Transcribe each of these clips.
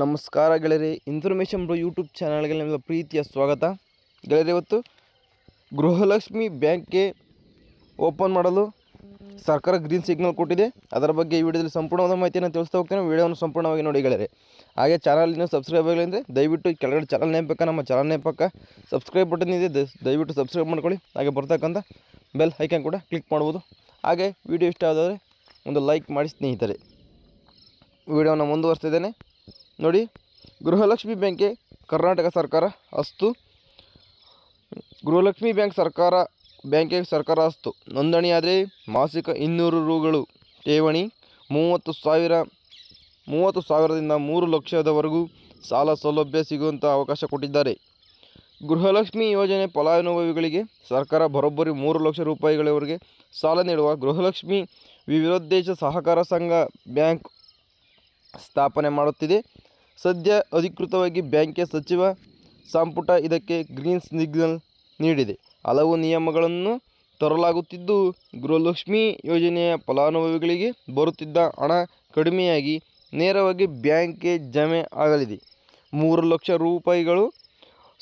ನಮಸ್ಕಾರ ಗೆಳೆಯರೆ, information bro YouTube ಚಾನಲ್ಗೆ ನಿಮಗೆ ಪ್ರೀತಿಯ ಸ್ವಾಗತ. ಗೆಳೆಯರೆ, ಇವತ್ತು ಗೃಹಲಕ್ಷ್ಮಿ ಬ್ಯಾಂಕ್ಗೆ ಓಪನ್ ಮಾಡಲು ಸರ್ಕಾರ ಗ್ರೀನ್ ಸಿಗ್ನಲ್ ಕೊಟ್ಟಿದೆ. ಅದರ ಬಗ್ಗೆ ಈ ವಿಡಿಯೋದಲ್ಲಿ ಸಂಪೂರ್ಣವಾದ ಮಾಹಿತಿಯನ್ನು ತಿಳಿಸ್ತಾ ಹೋಗ್ತೇನೆ. ವಿಡಿಯೋವನ್ನು ಸಂಪೂರ್ಣವಾಗಿ ನೋಡಿ ಗೆಳೆಯರೆ. ಹಾಗೆ ಚಾನಲ್ ಇನ್ನೂ ಸಬ್ಸ್ಕ್ರೈಬ್ ಆಗಿಲ್ಲ ಅಂದರೆ ದಯವಿಟ್ಟು ಕೆಳಗಡೆ ಚಾನಲ್ ನೇಮ್ ಪಕ್ಕ ನಮ್ಮ ಚಾನಲ್ ನೇಮ್ ಪಕ್ಕ ಸಬ್ಸ್ಕ್ರೈಬ್ ಬಟನ್ ಇದೆ, ದಯವಿಟ್ಟು ಸಬ್ಸ್ಕ್ರೈಬ್ ಮಾಡ್ಕೊಳ್ಳಿ. ಹಾಗೆ ಬರ್ತಕ್ಕಂಥ ಬೆಲ್ ಐಕಾನ್ ಕೂಡ ಕ್ಲಿಕ್ ಮಾಡ್ಬೋದು. ಹಾಗೆ ವಿಡಿಯೋ ಇಷ್ಟ ಆದದರೆ ಒಂದು ಲೈಕ್ ಮಾಡಿ ಸ್ನೇಹಿತರೆ. ವಿಡಿಯೋನ ಮುಂದುವರಿಸ್ತಿದ್ದೇನೆ ನೋಡಿ. ಗೃಹಲಕ್ಷ್ಮಿ ಬ್ಯಾಂಕ್ಗೆ ಕರ್ನಾಟಕ ಸರ್ಕಾರ ಅಸ್ತು. ಗೃಹಲಕ್ಷ್ಮಿ ಬ್ಯಾಂಕ್ಗೆ ಸರ್ಕಾರ ಅಸ್ತು. ನೋಂದಣಿಯಾದರೆ ಮಾಸಿಕ 200 ರೂಗಳು ಠೇವಣಿ, 30,000ದಿಂದ 3 ಲಕ್ಷದವರೆಗೂ ಸಾಲ ಸೌಲಭ್ಯ ಸಿಗುವಂಥ ಅವಕಾಶ ಕೊಟ್ಟಿದ್ದಾರೆ. ಗೃಹಲಕ್ಷ್ಮಿ ಯೋಜನೆ ಫಲಾನುಭವಿಗಳಿಗೆ ಸರ್ಕಾರ ಬರೋಬ್ಬರಿ 3 ಲಕ್ಷ ರೂಪಾಯಿಗಳವರೆಗೆ ಸಾಲ ನೀಡುವ ಗೃಹಲಕ್ಷ್ಮಿ ವಿವಿಧೋದ್ದೇಶ ಸಹಕಾರ ಸಂಘ ಬ್ಯಾಂಕ್ ಸ್ಥಾಪನೆ ಮಾಡುತ್ತಿದೆ. ಸದ್ಯ ಅಧಿಕೃತವಾಗಿ ಬ್ಯಾಂಕ್ಗೆ ಸಚಿವ ಸಂಪುಟ ಇದಕ್ಕೆ ಗ್ರೀನ್ ಸಿಗ್ನಲ್ ನೀಡಿದೆ. ಹಲವು ನಿಯಮಗಳನ್ನು ತರಲಾಗುತ್ತಿದ್ದು, ಗೃಹಲಕ್ಷ್ಮಿ ಯೋಜನೆಯ ಫಲಾನುಭವಿಗಳಿಗೆ ಬರುತ್ತಿದ್ದ ಹಣ ಕಡಿಮೆಯಾಗಿ ನೇರವಾಗಿ ಬ್ಯಾಂಕ್ಗೆ ಜಮೆ ಆಗಲಿದೆ. 3 ಲಕ್ಷ ರೂಪಾಯಿಗಳು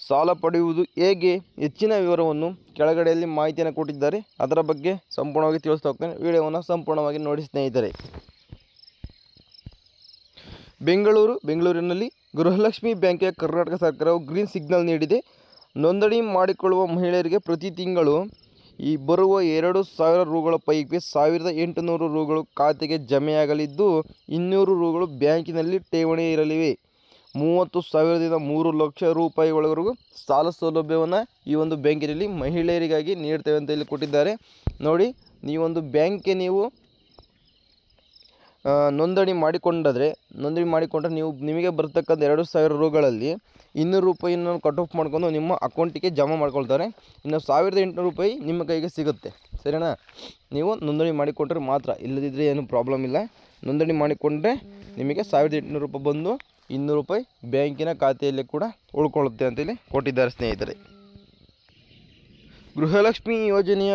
ಸಾಲ ಪಡೆಯುವುದು ಹೇಗೆ? ಹೆಚ್ಚಿನ ವಿವರವನ್ನು ಕೆಳಗಡೆಯಲ್ಲಿ ಮಾಹಿತಿಯನ್ನು ಕೊಟ್ಟಿದ್ದಾರೆ. ಅದರ ಬಗ್ಗೆ ಸಂಪೂರ್ಣವಾಗಿ ತಿಳಿಸ್ತಾ ಹೋಗ್ತೇನೆ. ವಿಡಿಯೋವನ್ನು ಸಂಪೂರ್ಣವಾಗಿ ನೋಡಿ ಸ್ನೇಹಿತರೆ. ಬೆಂಗಳೂರಿನಲ್ಲಿ ಗೃಹಲಕ್ಷ್ಮಿ ಬ್ಯಾಂಕ್ಗೆ ಕರ್ನಾಟಕ ಸರ್ಕಾರವು ಗ್ರೀನ್ ಸಿಗ್ನಲ್ ನೀಡಿದೆ. ನೋಂದಣಿ ಮಾಡಿಕೊಳ್ಳುವ ಮಹಿಳೆಯರಿಗೆ ಪ್ರತಿ ತಿಂಗಳು ಬರುವ 2,000 ರೂಗಳ ಪೈಕಿ 1,800 ರೂಗಳು ಖಾತೆಗೆ ಜಮೆಯಾಗಲಿದ್ದು, 200 ರೂಗಳು ಬ್ಯಾಂಕಿನಲ್ಲಿ ಠೇವಣಿ ಇರಲಿವೆ. 30,000ದಿಂದ 3 ಲಕ್ಷ ರೂಪಾಯಿವರೆಗೂ ಸಾಲ ಸೌಲಭ್ಯವನ್ನು ಈ ಒಂದು ಬ್ಯಾಂಕಿನಲ್ಲಿ ಮಹಿಳೆಯರಿಗಾಗಿ ನೀಡ್ತೇವೆ ಅಂತ ಇಲ್ಲಿ ಕೊಟ್ಟಿದ್ದಾರೆ. ನೋಡಿ, ನೀವೊಂದು ಬ್ಯಾಂಕ್ಗೆ ನೀವು ನೋಂದಣಿ ಮಾಡಿಕೊಂಡ್ರೆ ನಿಮಗೆ ಬರ್ತಕ್ಕಂಥ 2,000 ರೂಗಳಲ್ಲಿ 200 ರೂಪಾಯಿಯನ್ನು ಕಟ್ ಆಫ್ ಮಾಡ್ಕೊಂಡು ನಿಮ್ಮ ಅಕೌಂಟಿಗೆ ಜಮಾ ಮಾಡ್ಕೊಳ್ತಾರೆ. ಇನ್ನು 1,800 ರೂಪಾಯಿ ನಿಮ್ಮ ಕೈಗೆ ಸಿಗುತ್ತೆ. ಸರಿನಾ? ನೀವು ನೋಂದಣಿ ಮಾಡಿಕೊಂಡ್ರೆ ಮಾತ್ರ, ಇಲ್ಲದಿದ್ದರೆ ಏನು ಪ್ರಾಬ್ಲಮ್ ಇಲ್ಲ. ನೋಂದಣಿ ಮಾಡಿಕೊಂಡ್ರೆ ನಿಮಗೆ 1,800 ರೂಪಾಯಿ ಬಂದು 200 ರೂಪಾಯಿ ಬ್ಯಾಂಕಿನ ಖಾತೆಯಲ್ಲಿ ಕೂಡ ಉಳ್ಕೊಳ್ಳುತ್ತೆ ಅಂತೇಳಿ ಕೊಟ್ಟಿದ್ದಾರೆ ಸ್ನೇಹಿತರೆ. ಗೃಹಲಕ್ಷ್ಮಿ ಯೋಜನೆಯ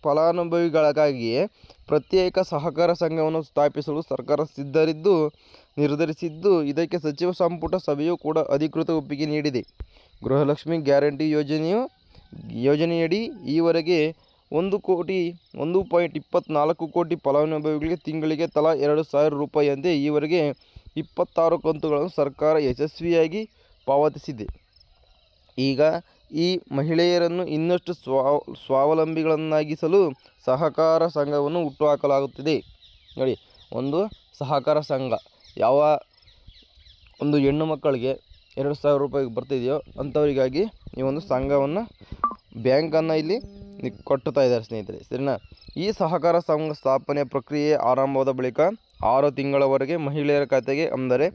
ಫಲಾನುಭವಿಗಳಿಗಾಗಿಯೇ ಪ್ರತ್ಯೇಕ ಸಹಕಾರ ಸಂಘವನ್ನು ಸ್ಥಾಪಿಸಲು ಸರ್ಕಾರ ನಿರ್ಧರಿಸಿದ್ದು, ಇದಕ್ಕೆ ಸಚಿವ ಸಂಪುಟ ಸಭೆಯು ಕೂಡ ಅಧಿಕೃತ ಒಪ್ಪಿಗೆ ನೀಡಿದೆ. ಗೃಹಲಕ್ಷ್ಮಿ ಗ್ಯಾರಂಟಿ ಯೋಜನೆಯಡಿ ಈವರೆಗೆ 1.24 ಕೋಟಿ ಫಲಾನುಭವಿಗಳಿಗೆ ತಿಂಗಳಿಗೆ ತಲಾ 2,000 ರೂಪಾಯಿಯಂತೆ ಈವರೆಗೆ 26 ಕಂತುಗಳನ್ನು ಸರ್ಕಾರ ಯಶಸ್ವಿಯಾಗಿ ಪಾವತಿಸಿದೆ. ಈಗ ಈ ಮಹಿಳೆಯರನ್ನು ಇನ್ನಷ್ಟು ಸ್ವಾವಲಂಬಿಗಳನ್ನಾಗಿಸಲು ಸಹಕಾರ ಸಂಘವನ್ನು ಹುಟ್ಟುಹಾಕಲಾಗುತ್ತಿದೆ. ನೋಡಿ, ಒಂದು ಸಹಕಾರ ಸಂಘ ಯಾವ ಒಂದು ಹೆಣ್ಣು ಮಕ್ಕಳಿಗೆ 2,000 ರೂಪಾಯಿ ಬರ್ತಿದೆಯೋ ಅಂಥವರಿಗಾಗಿ ಈ ಒಂದು ಸಂಘವನ್ನು ಬ್ಯಾಂಕನ್ನು ಇಲ್ಲಿ ಕಟ್ಟುತ್ತಾ ಇದ್ದಾರೆ ಸ್ನೇಹಿತರೆ. ಸರಿನಾ? ಈ ಸಹಕಾರ ಸಂಘ ಸ್ಥಾಪನೆಯ ಪ್ರಕ್ರಿಯೆ ಆರಂಭವಾದ ಬಳಿಕ 6 ತಿಂಗಳವರೆಗೆ ಮಹಿಳೆಯರ ಖಾತೆಗೆ, ಅಂದರೆ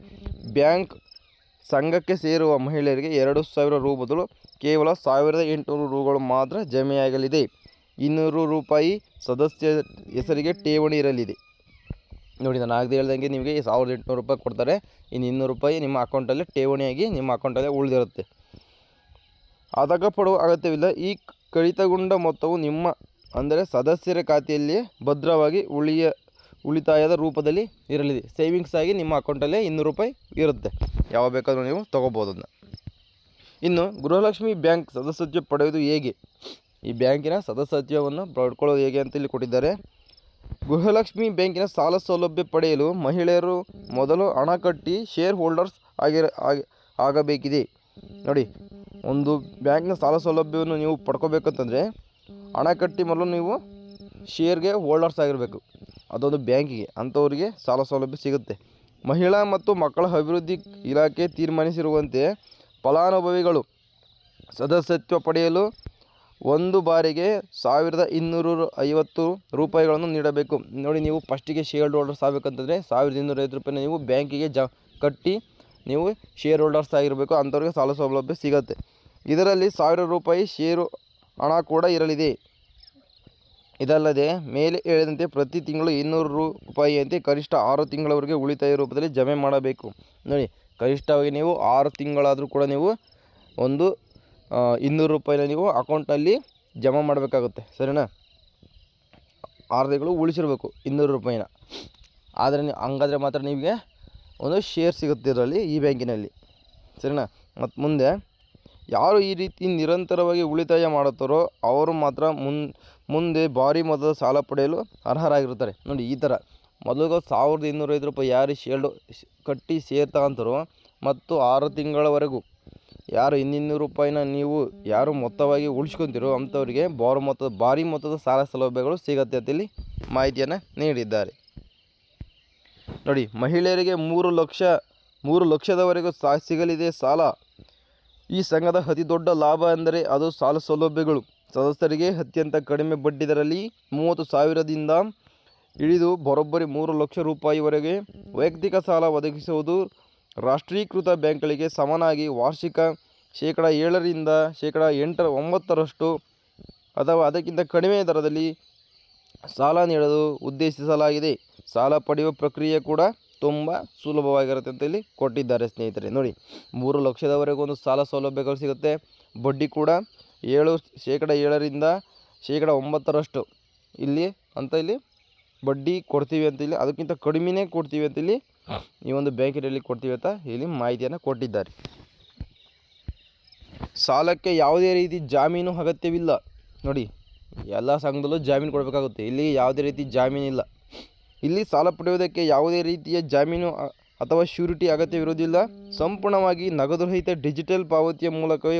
ಬ್ಯಾಂಕ್ ಸಂಘಕ್ಕೆ ಸೇರುವ ಮಹಿಳೆಯರಿಗೆ 2,000 ರೂ ಬದಲು ಕೇವಲ 1,800 ರೂಗಳು ಮಾತ್ರ ಜಮೆಯಾಗಲಿದೆ. 200 ರೂಪಾಯಿ ಸದಸ್ಯ ಹೆಸರಿಗೆ ಠೇವಣಿ ಇರಲಿದೆ. ನೋಡಿ, ನಾನು ಆಗದೆ ಹೇಳ್ದಂಗೆ ನಿಮಗೆ 1,800 ರೂಪಾಯಿ ಕೊಡ್ತಾರೆ. ಇನ್ನು 200 ರೂಪಾಯಿ ನಿಮ್ಮ ಅಕೌಂಟಲ್ಲೇ ಠೇವಣಿಯಾಗಿ ನಿಮ್ಮ ಅಕೌಂಟಲ್ಲೇ ಉಳಿದಿರುತ್ತೆ. ಆತಂಕ ಪಡುವ ಅಗತ್ಯವಿಲ್ಲ. ಈ ಕಡಿತಗೊಂಡ ಮೊತ್ತವು ನಿಮ್ಮ, ಅಂದರೆ ಸದಸ್ಯರ ಖಾತೆಯಲ್ಲಿ ಭದ್ರವಾಗಿ ಉಳಿತಾಯದ ರೂಪದಲ್ಲಿ ಇರಲಿದೆ. ಸೇವಿಂಗ್ಸ್ ಆಗಿ ನಿಮ್ಮ ಅಕೌಂಟಲ್ಲೇ 200 ರೂಪಾಯಿ ಇರುತ್ತೆ. ಯಾವ ಬೇಕಾದರೂ ನೀವು ತೊಗೋಬೋದು ಅದನ್ನ. ಇನ್ನು ಗೃಹಲಕ್ಷ್ಮಿ ಬ್ಯಾಂಕ್ ಸದಸ್ಯತ್ವ ಪಡೆಯುವುದು ಹೇಗೆ? ಈ ಬ್ಯಾಂಕಿನ ಸದಸ್ಯತ್ವವನ್ನು ಪಡ್ಕೊಳ್ಳೋದು ಹೇಗೆ ಅಂತ ಇಲ್ಲಿ ಕೊಟ್ಟಿದ್ದಾರೆ. ಗೃಹಲಕ್ಷ್ಮಿ ಬ್ಯಾಂಕಿನ ಸಾಲ ಸೌಲಭ್ಯ ಪಡೆಯಲು ಮಹಿಳೆಯರು ಮೊದಲು ಹಣ ಕಟ್ಟಿ ಶೇರ್ ಹೋಲ್ಡರ್ಸ್ ಆಗಬೇಕಿದೆ. ನೋಡಿ, ಒಂದು ಬ್ಯಾಂಕ್ನ ಸಾಲ ಸೌಲಭ್ಯವನ್ನು ನೀವು ಪಡ್ಕೋಬೇಕಂತಂದರೆ ಹಣ ಕಟ್ಟಿ ಮೊದಲು ನೀವು ಶೇರ್ಗೆ ಹೋಲ್ಡರ್ಸ್ ಆಗಿರಬೇಕು. ಅದೊಂದು ಬ್ಯಾಂಕಿಗೆ, ಅಂಥವರಿಗೆ ಸಾಲ ಸೌಲಭ್ಯ ಸಿಗುತ್ತೆ. ಮಹಿಳಾ ಮತ್ತು ಮಕ್ಕಳ ಅಭಿವೃದ್ಧಿ ಇಲಾಖೆ ತೀರ್ಮಾನಿಸಿರುವಂತೆ ಫಲಾನುಭವಿಗಳು ಸದಸ್ಯತ್ವ ಪಡೆಯಲು ಒಂದು ಬಾರಿಗೆ 1,250 ರೂಪಾಯಿಗಳನ್ನು ನೀಡಬೇಕು. ನೋಡಿ, ನೀವು ಫಸ್ಟಿಗೆ ಶೇರ್ ಹೋಲ್ಡರ್ಸ್ ಆಗಬೇಕಂತಂದರೆ 1,250 ರೂಪಾಯಿನ ನೀವು ಬ್ಯಾಂಕಿಗೆ ಕಟ್ಟಿ ನೀವು ಶೇರ್ ಹೋಲ್ಡರ್ಸ್ ಆಗಿರಬೇಕು. ಅಂಥವ್ರಿಗೆ ಸಾಲ ಸೌಲಭ್ಯ ಸಿಗುತ್ತೆ. ಇದರಲ್ಲಿ 1,000 ರೂಪಾಯಿ ಷೇರು ಹಣ ಕೂಡ ಇರಲಿದೆ. ಇದಲ್ಲದೆ ಮೇಲೆ ಹೇಳಿದಂತೆ ಪ್ರತಿ ತಿಂಗಳು 200 ರೂಪಾಯಿಯಂತೆ ಕನಿಷ್ಠ 6 ತಿಂಗಳವರೆಗೆ ಉಳಿತಾಯ ರೂಪದಲ್ಲಿ ಜಮೆ ಮಾಡಬೇಕು. ನೋಡಿ, ಕನಿಷ್ಠವಾಗಿ ನೀವು 6 ತಿಂಗಳಾದರೂ ಕೂಡ ನೀವು ಒಂದು 200 ರೂಪಾಯಿನ ನೀವು ಅಕೌಂಟಲ್ಲಿ ಜಮಾ ಮಾಡಬೇಕಾಗುತ್ತೆ. ಸರಿನಾ? 6 ತಿಂಗಳು ಉಳಿಸಿರಬೇಕು 200 ರೂಪಾಯಿನ. ಆದರೆ ಹಂಗಾದರೆ ಮಾತ್ರ ನಿಮಗೆ ಒಂದು ಶೇರ್ ಸಿಗುತ್ತೆ ಇದರಲ್ಲಿ, ಈ ಬ್ಯಾಂಕಿನಲ್ಲಿ, ಸರಿನಾ. ಮತ್ತು ಮುಂದೆ ಯಾರು ಈ ರೀತಿ ನಿರಂತರವಾಗಿ ಉಳಿತಾಯ ಮಾಡುತ್ತಾರೋ ಅವರು ಮಾತ್ರ ಮುಂದೆ ಭಾರಿ ಮೊತ್ತದ ಸಾಲ ಪಡೆಯಲು ಅರ್ಹರಾಗಿರುತ್ತಾರೆ. ನೋಡಿ, ಈ ಥರ ಮೊದಲು 1205 ರೂಪಾಯಿ ಯಾರು ಕಟ್ಟಿ ಶೇರ್ ತಗೊಂತಾರೋ ಮತ್ತು 6 ತಿಂಗಳವರೆಗೂ ಯಾರು 200 ರೂಪಾಯಿನ ನೀವು ಯಾರು ಮೊತ್ತವಾಗಿ ಉಳಿಸ್ಕೊತೀರೋ ಅಂಥವರಿಗೆ ಭಾರಿ ಮೊತ್ತದ ಸಾಲ ಸೌಲಭ್ಯಗಳು ಸಿಗತ್ತೆ ಅಂತೇಳಿ ಮಾಹಿತಿಯನ್ನು ನೀಡಿದ್ದಾರೆ. ನೋಡಿ, ಮಹಿಳೆಯರಿಗೆ 3 ಲಕ್ಷದವರೆಗೂ ಸಿಗಲಿದೆ ಸಾಲ. ಈ ಸಂಘದ ಅತಿ ದೊಡ್ಡ ಲಾಭ ಎಂದರೆ ಅದು ಸಾಲ ಸೌಲಭ್ಯಗಳು. ಸದಸ್ಯರಿಗೆ ಅತ್ಯಂತ ಕಡಿಮೆ ಬಡ್ಡಿ ದರದಲ್ಲಿ 30,000ದಿಂದ ಹಿಡಿದು ಬರೋಬ್ಬರಿ 3 ಲಕ್ಷ ರೂಪಾಯಿವರೆಗೆ ವೈಯಕ್ತಿಕ ಸಾಲ ಒದಗಿಸುವುದು. ರಾಷ್ಟ್ರೀಕೃತ ಬ್ಯಾಂಕ್ಗಳಿಗೆ ಸಮನಾಗಿ ವಾರ್ಷಿಕ 7% 9% ಅಥವಾ ಅದಕ್ಕಿಂತ ಕಡಿಮೆ ದರದಲ್ಲಿ ಸಾಲ ನೀಡಲು ಉದ್ದೇಶಿಸಲಾಗಿದೆ. ಸಾಲ ಪಡೆಯುವ ಪ್ರಕ್ರಿಯೆ ಕೂಡ ತುಂಬ ಸುಲಭವಾಗಿರುತ್ತೆ ಅಂತೇಳಿ ಕೊಟ್ಟಿದ್ದಾರೆ ಸ್ನೇಹಿತರೆ. ನೋಡಿ, 3 ಲಕ್ಷದವರೆಗೂ ಒಂದು ಸಾಲ ಸೌಲಭ್ಯಗಳು ಸಿಗುತ್ತೆ. ಬಡ್ಡಿ ಕೂಡ 7% 9% ಇಲ್ಲಿ ಬಡ್ಡಿ ಕೊಡ್ತೀವಿ ಅಂತೇಳಿ, ಅದಕ್ಕಿಂತ ಕಡಿಮೆನೇ ಕೊಡ್ತೀವಿ ಅಂತೇಳಿ ಈ ಒಂದು ಬ್ಯಾಂಕಿನಲ್ಲಿ ಕೊಡ್ತೀವಿ ಅಂತ ಇಲ್ಲಿ ಮಾಹಿತಿಯನ್ನು ಕೊಟ್ಟಿದ್ದಾರೆ. ಸಾಲಕ್ಕೆ ಯಾವುದೇ ರೀತಿ ಜಾಮೀನು ಅಗತ್ಯವಿಲ್ಲ. ನೋಡಿ, ಎಲ್ಲ ಸಂಘದಲ್ಲೂ ಜಾಮೀನು ಕೊಡಬೇಕಾಗುತ್ತೆ, ಇಲ್ಲಿ ಯಾವುದೇ ರೀತಿ ಜಾಮೀನಿಲ್ಲ. ಇಲ್ಲಿ ಸಾಲ ಪಡೆಯುವುದಕ್ಕೆ ಯಾವುದೇ ರೀತಿಯ ಜಾಮೀನು ಅಥವಾ ಶ್ಯೂರಿಟಿ ಅಗತ್ಯವಿರುವುದಿಲ್ಲ. ಸಂಪೂರ್ಣವಾಗಿ ನಗದು ರಹಿತ ಡಿಜಿಟಲ್ ಪಾವತಿಯ ಮೂಲಕವೇ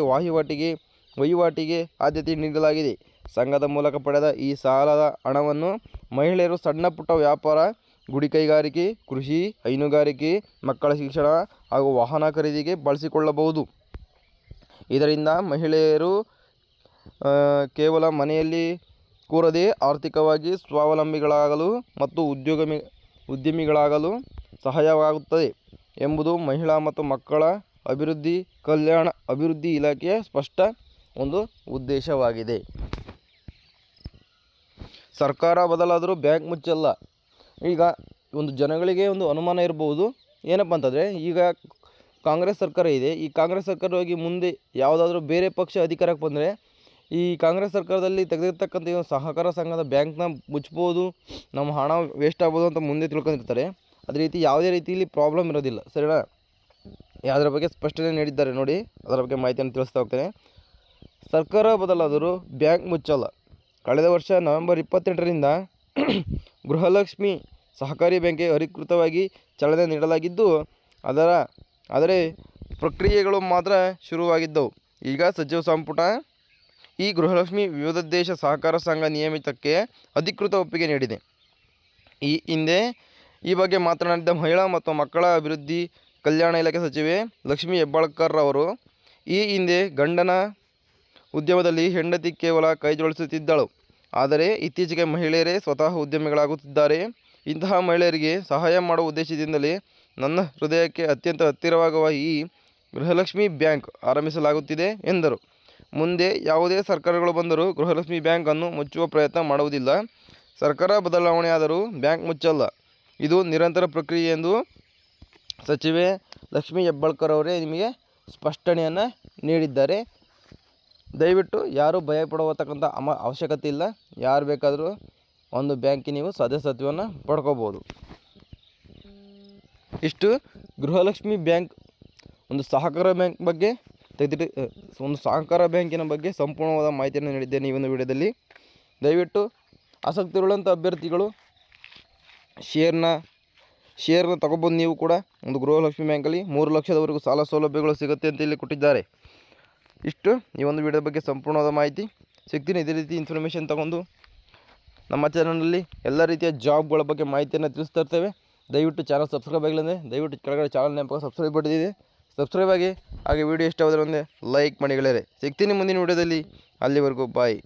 ವಹಿವಾಟಿಗೆ ಆದ್ಯತೆ ನೀಡಲಾಗಿದೆ. ಸಂಘದ ಮೂಲಕ ಪಡೆದ ಈ ಸಾಲದ ಹಣವನ್ನು ಮಹಿಳೆಯರು ಸಣ್ಣ ಪುಟ್ಟ ವ್ಯಾಪಾರ, ಗುಡಿ ಕೈಗಾರಿಕೆ, ಕೃಷಿ, ಹೈನುಗಾರಿಕೆ, ಮಕ್ಕಳ ಶಿಕ್ಷಣ ಹಾಗೂ ವಾಹನ ಖರೀದಿಗೆ ಬಳಸಿಕೊಳ್ಳಬಹುದು. ಇದರಿಂದ ಮಹಿಳೆಯರು ಕೇವಲ ಮನೆಯಲ್ಲಿ ಕೂರದೆ ಆರ್ಥಿಕವಾಗಿ ಸ್ವಾವಲಂಬಿಗಳಾಗಲು ಮತ್ತು ಉದ್ಯಮಿಗಳಾಗಲು ಸಹಾಯವಾಗುತ್ತದೆ ಎಂಬುದು ಮಹಿಳಾ ಮತ್ತು ಮಕ್ಕಳ ಕಲ್ಯಾಣ ಅಭಿವೃದ್ಧಿ ಇಲಾಖೆಯ ಸ್ಪಷ್ಟ ಒಂದು ಉದ್ದೇಶವಾಗಿದೆ. ಸರ್ಕಾರ ಬದಲಾದರೂ ಬ್ಯಾಂಕ್ ಮುಚ್ಚಲ್ಲ. ಈಗ ಒಂದು ಜನಗಳಿಗೆ ಒಂದು ಅನುಮಾನ ಇರಬಹುದು, ಏನಪ್ಪ ಅಂತಂದರೆ, ಈಗ ಕಾಂಗ್ರೆಸ್ ಸರ್ಕಾರ ಇದೆ, ಈ ಕಾಂಗ್ರೆಸ್ ಸರ್ಕಾರವಾಗಿ ಮುಂದೆ ಯಾವುದಾದ್ರೂ ಬೇರೆ ಪಕ್ಷ ಅಧಿಕಾರಕ್ಕೆ ಬಂದರೆ ಈ ಕಾಂಗ್ರೆಸ್ ಸರ್ಕಾರದಲ್ಲಿ ತೆಗೆದಿರ್ತಕ್ಕಂಥ ಸಹಕಾರ ಸಂಘದ ಬ್ಯಾಂಕ್ನ ಮುಚ್ಬೋದು, ನಮ್ಮ ಹಣ ವೇಸ್ಟ್ ಆಗ್ಬೋದು ಅಂತ ಮುಂದೆ ತಿಳ್ಕೊಂಡಿರ್ತಾರೆ. ಅದೇ ರೀತಿ ಯಾವುದೇ ರೀತಿಯಲ್ಲಿ ಪ್ರಾಬ್ಲಮ್ ಇರೋದಿಲ್ಲ, ಸರಿನಾ. ಅದರ ಬಗ್ಗೆ ಸ್ಪಷ್ಟನೆ ನೀಡಿದ್ದಾರೆ. ನೋಡಿ, ಅದರ ಬಗ್ಗೆ ಮಾಹಿತಿಯನ್ನು ತಿಳಿಸ್ತಾ ಹೋಗ್ತೇನೆ. ಸರ್ಕಾರ ಬದಲಾದರೂ ಬ್ಯಾಂಕ್ ಮುಚ್ಚಲ್ಲ. ಕಳೆದ ವರ್ಷ ನವೆಂಬರ್ 28ರಿಂದ ಗೃಹಲಕ್ಷ್ಮಿ ಸಹಕಾರಿ ಬ್ಯಾಂಕ್ಗೆ ಅಧಿಕೃತವಾಗಿ ಚಾಲನೆ ನೀಡಲಾಗಿದ್ದು, ಆದರೆ ಪ್ರಕ್ರಿಯೆಗಳು ಮಾತ್ರ ಶುರುವಾಗಿದ್ದವು. ಈಗ ಸಚಿವ ಸಂಪುಟ ಈ ಗೃಹಲಕ್ಷ್ಮಿ ವಿವಿಧೋದ್ದೇಶ ಸಹಕಾರ ಸಂಘ ನಿಯಮಿತಕ್ಕೆ ಅಧಿಕೃತ ಒಪ್ಪಿಗೆ ನೀಡಿದೆ. ಈ ಹಿಂದೆ ಈ ಬಗ್ಗೆ ಮಾತನಾಡಿದ ಮಹಿಳಾ ಮತ್ತು ಮಕ್ಕಳ ಅಭಿವೃದ್ಧಿ ಕಲ್ಯಾಣ ಇಲಾಖೆ ಸಚಿವೆ ಲಕ್ಷ್ಮಿ ಹೆಬ್ಬಾಳ್ಕರ್ ಅವರು, ಈ ಹಿಂದೆ ಗಂಡನ ಉದ್ಯಮದಲ್ಲಿ ಹೆಂಡತಿ ಕೇವಲ ಕೈ ಜೋಡಿಸುತ್ತಿದ್ದಳು, ಆದರೆ ಇತ್ತೀಚೆಗೆ ಮಹಿಳೆಯರೇ ಸ್ವತಃ ಉದ್ಯಮಿಗಳಾಗುತ್ತಿದ್ದಾರೆ. ಇಂತಹ ಮಹಿಳೆಯರಿಗೆ ಸಹಾಯ ಮಾಡುವ ಉದ್ದೇಶದಿಂದಲೇ ನನ್ನ ಹೃದಯಕ್ಕೆ ಅತ್ಯಂತ ಹತ್ತಿರವಾಗುವ ಈ ಗೃಹಲಕ್ಷ್ಮಿ ಬ್ಯಾಂಕ್ ಆರಂಭಿಸಲಾಗುತ್ತಿದೆ ಎಂದರು. ಮುಂದೆ ಯಾವುದೇ ಸರ್ಕಾರಗಳು ಬಂದರೂ ಗೃಹಲಕ್ಷ್ಮಿ ಬ್ಯಾಂಕ್ ಅನ್ನು ಮುಚ್ಚುವ ಪ್ರಯತ್ನ ಮಾಡುವುದಿಲ್ಲ. ಸರ್ಕಾರ ಬದಲಾವಣೆಯಾದರೂ ಬ್ಯಾಂಕ್ ಮುಚ್ಚಲ್ಲ. ಇದು ನಿರಂತರ ಪ್ರಕ್ರಿಯೆ ಎಂದು ಸಚಿವೆ ಲಕ್ಷ್ಮಿ ಹೆಬ್ಬಾಳ್ಕರ್ ಅವರೇ ನಿಮಗೆ ಸ್ಪಷ್ಟನೆಯನ್ನು ನೀಡಿದ್ದಾರೆ. ದಯವಿಟ್ಟು ಯಾರೂ ಭಯಪಡುವತಕ್ಕಂಥ ಅವಶ್ಯಕತೆ ಇಲ್ಲ. ಯಾರು ಬೇಕಾದರೂ ಒಂದು ಬ್ಯಾಂಕಿಗೆ ನೀವು ಸದಸ್ಯತ್ವವನ್ನು ಪಡ್ಕೋಬೋದು. ಇಷ್ಟು ಗೃಹಲಕ್ಷ್ಮಿ ಬ್ಯಾಂಕ್ ಒಂದು ಸಹಕಾರ ಬ್ಯಾಂಕ್ ಬಗ್ಗೆ ಒಂದು ಸಹಕಾರ ಬ್ಯಾಂಕಿನ ಬಗ್ಗೆ ಸಂಪೂರ್ಣವಾದ ಮಾಹಿತಿಯನ್ನು ನೀಡಿದ್ದೇನೆ ಈ ಒಂದು ವಿಡಿಯೋದಲ್ಲಿ. ದಯವಿಟ್ಟು ಆಸಕ್ತಿ ಇರುವಂಥ ಅಭ್ಯರ್ಥಿಗಳು ಶೇರ್ನ ತಗೊಬೋದು. ನೀವು ಕೂಡ ಒಂದು ಗೃಹಲಕ್ಷ್ಮಿ ಬ್ಯಾಂಕಲ್ಲಿ 3 ಲಕ್ಷದವರೆಗೂ ಸಾಲ ಸೌಲಭ್ಯಗಳು ಸಿಗುತ್ತೆ ಅಂತ ಇಲ್ಲಿ ಕೊಟ್ಟಿದ್ದಾರೆ. ಇಷ್ಟು ಈ ಒಂದು ವಿಡಿಯೋ ಬಗ್ಗೆ ಸಂಪೂರ್ಣವಾದ ಮಾಹಿತಿ ಸಿಗ್ತೀನಿ. ಇದೇ ರೀತಿ ಇನ್ಫಾರ್ಮೇಷನ್ ತಗೊಂಡು ನಮ್ಮ ಚಾನಲಲ್ಲಿ ಎಲ್ಲ ರೀತಿಯ ಜಾಬ್ಗಳ ಬಗ್ಗೆ ಮಾಹಿತಿಯನ್ನು ತಿಳಿಸ್ತಾ ಇರ್ತೇವೆ. ದಯವಿಟ್ಟು ಚಾನಲ್ ಸಬ್ಸ್ಕ್ರೈಬ್ ಆಗಿಲ್ಲ ಅಂದರೆ ದಯವಿಟ್ಟು ಕೆಳಗಡೆ ಚಾನಲ್ ನೆನಪಾಗ ಸಬ್ಸ್ಕ್ರೈಬ್ ಮಾಡಿದೆ, ಸಬ್ಸ್ಕ್ರೈಬ್ ಆಗಿ. ಹಾಗೆ ವಿಡಿಯೋ ಇಷ್ಟವಾದರೆ ಒಂದೇ ಲೈಕ್ ಮಾಡಿ ಗೆಳೆಯರೆ. ಸಿಗ್ತೀನಿ ಮುಂದಿನ ವಿಡಿಯೋದಲ್ಲಿ. ಅಲ್ಲಿವರೆಗೂ ಬಾಯ್.